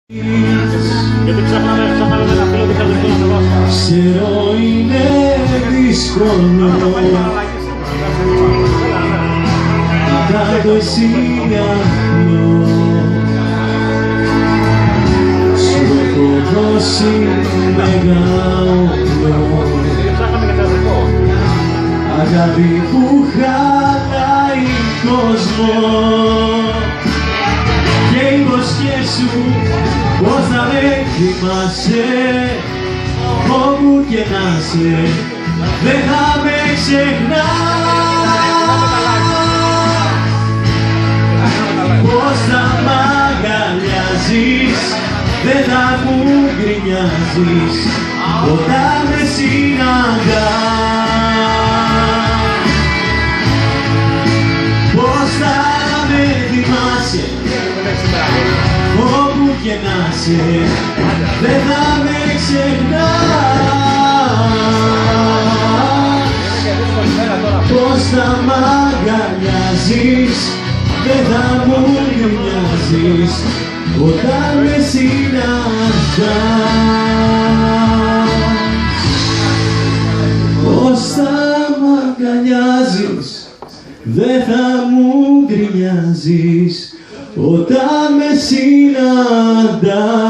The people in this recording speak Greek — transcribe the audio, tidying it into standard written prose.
Γιατί ψάχναμε ένα φίλο που είχατε πει να το βάσουμε. Ξέρω είναι δύσκολο κάτω εσύ απλό. Σου έχω δώσει μεγάλο αγάπη που χαλάει κόσμο και υποσχέσου σου πως θα με θυμάσαι όπου και να σε δεν θα με ξεχνάς, πως θα μ' αγκαλιάζεις δεν θα μου γκρινιάζεις όταν με συναντάς, πως θα με θυμάσαι όπου και να σε δεν θα με ξεχνάς, πως θα μ' αγκαλιάζεις δεν θα μου γκρινιάζεις όταν με συναντάς, πως θα μ' αγκαλιάζεις δεν θα μου γκρινιάζεις όταν με συναντάς.